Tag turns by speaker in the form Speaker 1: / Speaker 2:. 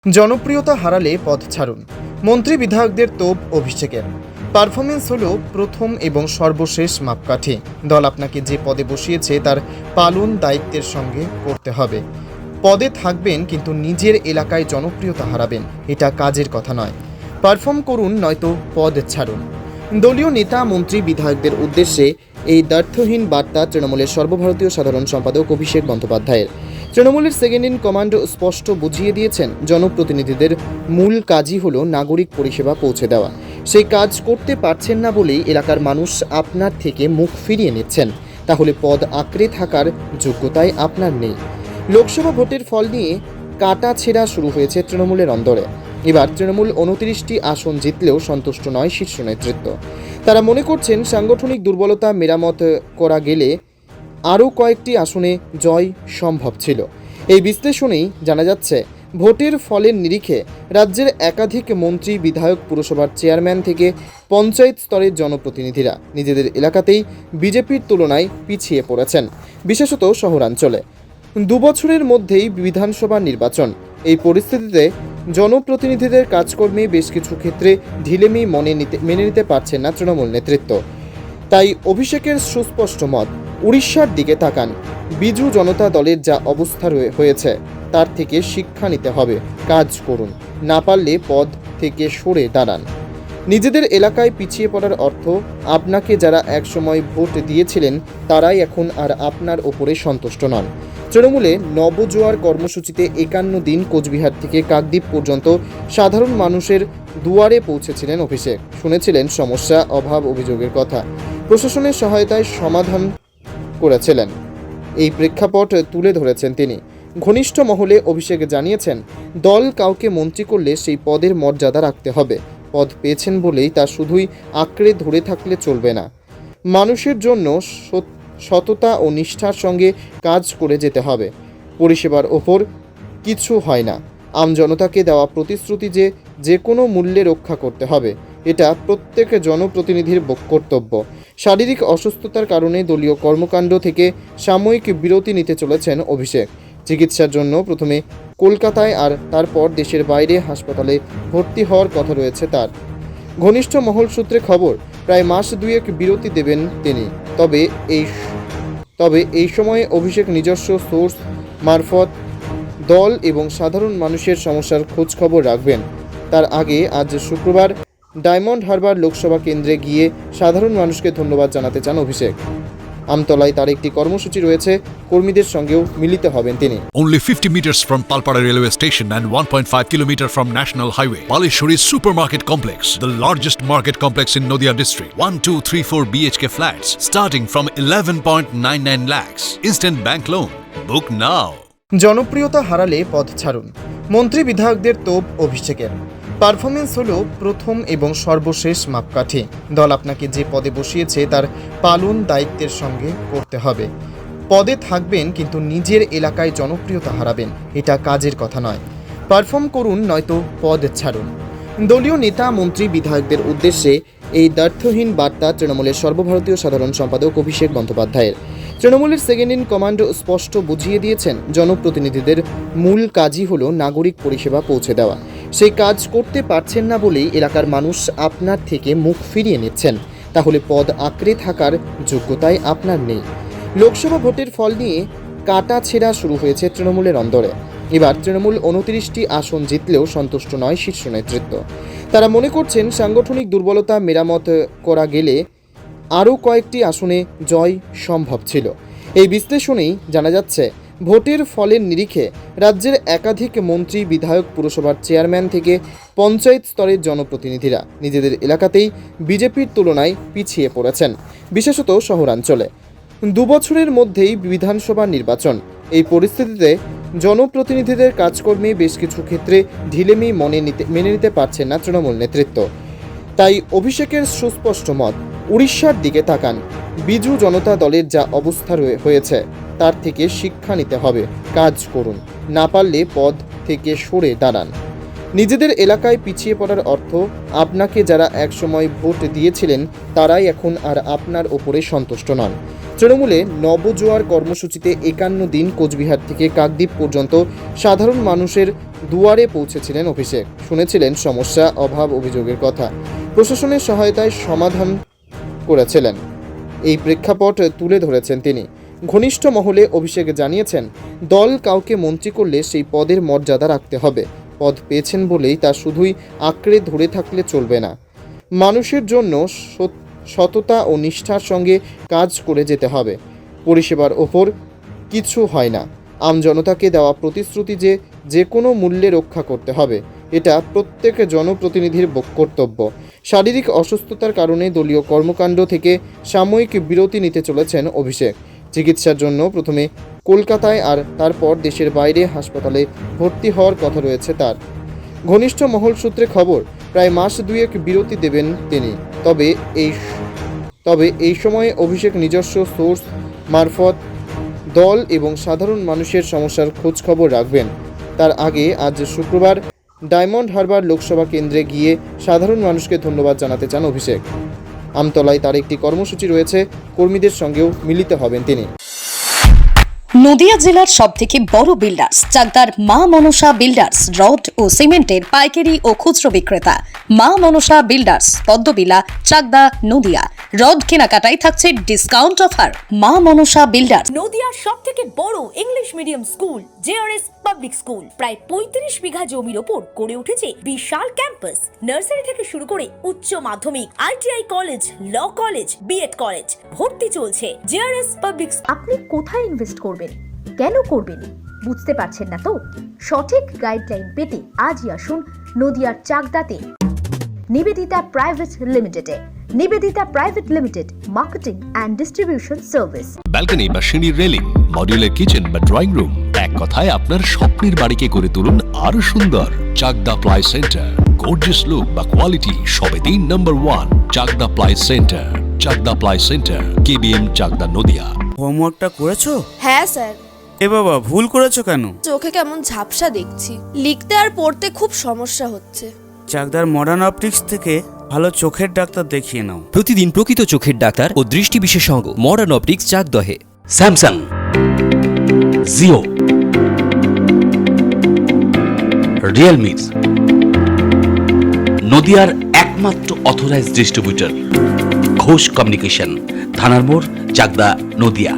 Speaker 1: জনপ্রিয়তা হারালে পদ ছাড়ুন। মন্ত্রী বিধায়কদের তোপ অভিষেকের। পারফরমেন্স হলো প্রথম এবং সর্বশেষ মাপকাঠি। দল আপনাকে যে পদে বসিয়েছে তার পালন দায়িত্বের সঙ্গে করতে হবে। পদে থাকবেন কিন্তু নিজের এলাকায় জনপ্রিয়তা হারাবেন, এটা কাজের কথা নয়। পারফর্ম করুন, নয়তো পদ ছাড়ুন। দলীয় নেতা মন্ত্রী বিধায়কদের উদ্দেশ্যে এই দ্ব্যর্থহীন বার্তা তৃণমূলের সর্বভারতীয় সাধারণ সম্পাদক অভিষেক বন্দ্যোপাধ্যায়ের। তৃণমূলের সেকেন্ড ইন কমান্ড স্পষ্ট বুঝিয়ে দিয়েছেন, জনপ্রতিনিধিদের মূল কাজই হলো নাগরিক পরিষেবা পৌঁছে দেওয়া। সেই কাজ করতে পারছেন না বলেই এলাকার মানুষ আপনার থেকে মুখ ফিরিয়ে নিচ্ছেন। তাহলে পদ আঁকড়ে থাকার যোগ্যতাই আপনার নেই। লোকসভা ভোটের ফল নিয়ে কাটা ছেঁড়া শুরু হয়েছে তৃণমূলের অন্দরে। এবার তৃণমূল 29টি আসন জিতলেও সন্তুষ্ট নয় শীর্ষ নেতৃত্ব। তারা মনে করছেন, সাংগঠনিক দুর্বলতা মেরামত করা গেলে আরও কয়েকটি আসনে জয় সম্ভব ছিল। এই বিশ্লেষণেই জানা যাচ্ছে, ভোটের ফলের নিরিখে রাজ্যের একাধিক মন্ত্রী, বিধায়ক, পুরসভার চেয়ারম্যান থেকে পঞ্চায়েত স্তরের জনপ্রতিনিধিরা নিজেদের এলাকাতেই বিজেপির তুলনায় পিছিয়ে পড়েছেন, বিশেষত শহরাঞ্চলে। 2 বছরের মধ্যেই বিধানসভা নির্বাচন। এই পরিস্থিতিতে জনপ্রতিনিধিদের কাজকর্মে বেশ কিছু ক্ষেত্রে ঢিলেমি মেনে নিতে পারছেন না তৃণমূল নেতৃত্ব। তাই অভিষেকের সুস্পষ্ট মত, উড়িষ্যার দিকে তাকান। বিজু জনতা দলের যা অবস্থা হয়েছে তার থেকে শিক্ষা নিতে হবে, কাজ করুন। না পারলে পদ থেকে সরে দাঁড়ান। নিজেদের এলাকায় পিছিয়ে পড়ার অর্থ, আপনাকে যারা একসময় ভোট দিয়েছিলেন তারাই এখন আর আপনার ওপরে সন্তুষ্ট নন। তৃণমূলে নবজোয়ার কর্মসূচিতে 51 দিন কোচবিহার থেকে কাকদ্বীপ পর্যন্ত সাধারণ মানুষের দুয়ারে পৌঁছেছিলেন অভিষেক। শুনেছিলেন সমস্যা, অভাব, অভিযোগের কথা। প্রশাসনের সহায়তায় সমাধান করেছিলেন। এই প্রেক্ষাপট তুলে ধরেছেন তিনি। ঘনিষ্ঠ মহলে অভিষেক জানিয়েছেন, দল কাউকে মন্ত্রী করলে সেই পদের মর্যাদা রাখতে হবে। পদ পেয়েছেন বলেই তা শুধুই আঁকড়ে ধরে থাকলে চলবে না। মানুষের জন্য সততা ও নিষ্ঠার সঙ্গে কাজ করে যেতে হবে। পরিষেবার ওপর কিছু হয় না। আমজনতাকে দেওয়া প্রতিশ্রুতি যে কোনো মূল্যে রক্ষা করতে হবে, এটা প্রত্যেক জনপ্রতিনিধির কর্তব্য। শারীরিক অসুস্থতার কারণে দলীয় কর্মকাণ্ড থেকে সাময়িক বিরতি নিতে চলেছেন অভিষেক। চিকিৎসার জন্য প্রথমে কলকাতায় আর তারপর দেশের বাইরে হাসপাতালে ভর্তি হওয়ার কথা রয়েছে তার। ঘনিষ্ঠ মহল সূত্রে খবর, প্রায় মাস দুয়েক বিরতি দেবেন তিনি। তবে এই সময়ে অভিষেক নিজস্ব সোর্স মারফত দল এবং সাধারণ মানুষের সমস্যার খোঁজখবর রাখবেন। তার আগে আজ শুক্রবার ডায়মন্ড হারবার লোকসভা কেন্দ্রে গিয়ে সাধারণ মানুষকে ধন্যবাদ জানাতে চান অভিষেক। আমতলায় তার একটি কর্মসূচি রয়েছে, কর্মীদের সঙ্গেও মিলিত হবেন তিনি।
Speaker 2: Only 50 meters from Palpara railway station and 1.5 kilometer from National Highway, Palishuri Supermarket Complex, the largest market complex in Nadia district. 1, 2, 3, 4 BHK flats starting from 11.99 lakhs. Instant bank loan. Book now.
Speaker 1: জনপ্রিয়তা হারালে পদ ছাড়ুন। মন্ত্রী বিধায়কদের তোপ অভিষেকের। Performance হলো প্রথম এবং সর্বশেষ মাপকাঠি। দল আপনাকে যে পদে বসিয়েছে তার পালন দায়িত্বের সঙ্গে করতে হবে। পদে থাকবেন কিন্তু নিজের এলাকায় জনপ্রিয়তা হারাবেন, এটা কাজের কথা নয়। পারফর্ম করুন, নয়তো পদ ছাড়ুন। দলীয় নেতা মন্ত্রী বিধায়কদের উদ্দেশ্যে এই দ্ব্যর্থহীন বার্তা তৃণমূলের সর্বভারতীয় সাধারণ সম্পাদক অভিষেক বন্দ্যোপাধ্যায়ের। তৃণমূলের সেকেন্ড ইন কমান্ড স্পষ্ট বুঝিয়ে দিয়েছেন, জনপ্রতিনিধিদের মূল কাজই হলো নাগরিক পরিষেবা পৌঁছে দেওয়া। সেই কাজ করতে পারছেন না বলেই এলাকার মানুষ আপনার থেকে মুখ ফিরিয়ে নিচ্ছেন। তাহলে পদ আঁকড়ে থাকার যোগ্যতাই আপনার নেই। লোকসভা ভোটের ফল নিয়ে কাটা ছেঁড়া শুরু হয়েছে তৃণমূলের অন্দরে। এবার তৃণমূল 29টি আসন জিতলেও সন্তুষ্ট নয় শীর্ষ নেতৃত্ব। তারা মনে করছেন, সাংগঠনিক দুর্বলতা মেরামত করা গেলে আরও কয়েকটি আসনে জয় সম্ভব ছিল। এই বিশ্লেষণেই জানা যাচ্ছে, ভোটের ফলের নিরিখে রাজ্যের একাধিক মন্ত্রী, বিধায়ক, পুরসভার চেয়ারম্যান থেকে পঞ্চায়েত স্তরের জনপ্রতিনিধিরা নিজেদের এলাকাতেই বিজেপির তুলনায় পিছিয়ে পড়েছেন, বিশেষত শহরাঞ্চলে। 2 বছরের মধ্যেই বিধানসভা নির্বাচন। এই পরিস্থিতিতে জনপ্রতিনিধিদের কাজকর্মে বেশ কিছু ক্ষেত্রে ঢিলেমি মেনে নিতে পারছেন না তৃণমূল নেতৃত্ব। তাই অভিষেকের সুস্পষ্ট মত, উড়িষ্যার দিকে তাকান। বিজু জনতা দলের যা অবস্থা হয়েছে তার থেকে শিক্ষা নিতে হবে, কাজ করুন। না পারলে পদ থেকে সরে দাঁড়ান। নিজেদের এলাকায় পিছিয়ে পড়ার অর্থ, আপনাকে যারা একসময় ভোট দিয়েছিলেন তারাই এখন আর আপনার ওপরে সন্তুষ্ট নন। তৃণমূলে নবজোয়ার কর্মসূচিতে 51 দিন কোচবিহার থেকে কাকদ্বীপ পর্যন্ত সাধারণ মানুষের দুয়ারে পৌঁছেছিলেন অভিষেক। শুনেছিলেন সমস্যা, অভাব, অভিযোগের কথা, প্রশাসনের সহায়তায় সমাধান করেছিলেন। এই প্রেক্ষাপট তুলে ধরেছেন তিনি। ঘনিষ্ঠ মহলে অভিষেক জানিয়েছেন, দল কাউকে মন্ত্রী করলে সেই পদের মর্যাদা রাখতে হবে। পদ পেয়েছেন বলেই তা শুধুই আঁকড়ে ধরে থাকলে চলবে না। মানুষের জন্য সততা ও নিষ্ঠার সঙ্গে কাজ করে যেতে হবে। পরিষেবার ওপর কিছু হয় না। আমজনতাকে দেওয়া প্রতিশ্রুতি যে কোনো মূল্যে রক্ষা করতে হবে, এটা প্রত্যেক জনপ্রতিনিধির কর্তব্য। শারীরিক অসুস্থতার কারণে দলীয় কর্মকাণ্ড থেকে সাময়িক বিরতি নিতে চলেছেন অভিষেক। চিকিৎসার জন্য প্রথমে কলকাতায় আর তারপর দেশের বাইরে হাসপাতালে ভর্তি হওয়ার কথা রয়েছে তার। ঘনিষ্ঠ মহল সূত্রে খবর, প্রায় মাস দুয়েক বিরতি দেবেন তিনি। তবে এই সময়ে অভিষেক নিজস্ব সোর্স মারফত দল এবং সাধারণ মানুষের সমস্যার খোঁজ খবর রাখবেন। তার আগে আজ শুক্রবার ডায়মন্ড হারবার লোকসভা কেন্দ্রে গিয়ে সাধারণ মানুষকে ধন্যবাদ জানাতে চান অভিষেক। আমতলায় তার একটি কর্মসূচি রয়েছে, কর্মীদের সঙ্গেও মিলিত হবেন তিনি।
Speaker 3: নদিয়া জেলার সবথেকে বড় বিল্ডার্স চাকদার মা মনসা বিল্ডার্স, রড ও সিমেন্টের পাইকারি ও খুচরো বিক্রেতা। মা মনসা বিল্ডার্স, পদ্মবিলা, চাকদা, নদিয়া। রড কেনাকাটায় থাকছে ডিসকাউন্ট অফার। মা মনসা বিল্ডার্স।
Speaker 4: নদিয়ার সবথেকে বড় English medium school JRS public school প্রায় 35 বিঘা জমির ওপর গড়ে উঠেছে বিশাল ক্যাম্পাস। নার্সারি থেকে শুরু করে উচ্চ মাধ্যমিক, ITI college, law college, BEd college ভর্তি চলছে। JRS public.
Speaker 5: আপনি কোথায় ইনভেস্ট করবেন, কেন করবেন বুঝতে পারছেন না তো? সঠিক গাইডলাইন পেতে আজই আসুন নদিয়ার চাকদাতে নিবেদিতা প্রাইভেট লিমিটেডে। Nivedita private limited, marketing and distribution service.
Speaker 6: Balcony বা সিঁড়ির রেলিং, মডিউলার কিচেন বা ড্রয়িং রুম, এক কথায় আপনার স্বপ্নের বাড়িকে করে তুলুন আরো সুন্দর। Chakda ply centre, gorgeous look বা কোয়ালিটি সবে 3 number 1 Chakda ply centre. Chakda ply centre, KBM, Chakda, Nadia.
Speaker 7: হোমওয়ার্কটা করেছো?
Speaker 8: হ্যাঁ স্যার।
Speaker 7: এ বাবা, ভুল করেছো কেন?
Speaker 8: চোখে কেমন ঝাপসা দেখছি, লিখতে আর পড়তে খুব সমস্যা হচ্ছে।
Speaker 7: চাকদার মডার্ন অপটিক্স থেকে ভালো চোখের ডাক্তার দেখিয়ে নাও।
Speaker 9: প্রতিদিন প্রকৃত চোখের ডাক্তার ও দৃষ্টি বিশেষজ্ঞ মডার্ন অপটিক্স চাকদহে।
Speaker 10: স্যামসাং, জিও, রিয়েলমি, নদিয়ার একমাত্র অথরাইজড ডিস্ট্রিবিউটর ঘোষ কমিউনিকেশন, থানার মোড়, চাকদা, নদিয়া।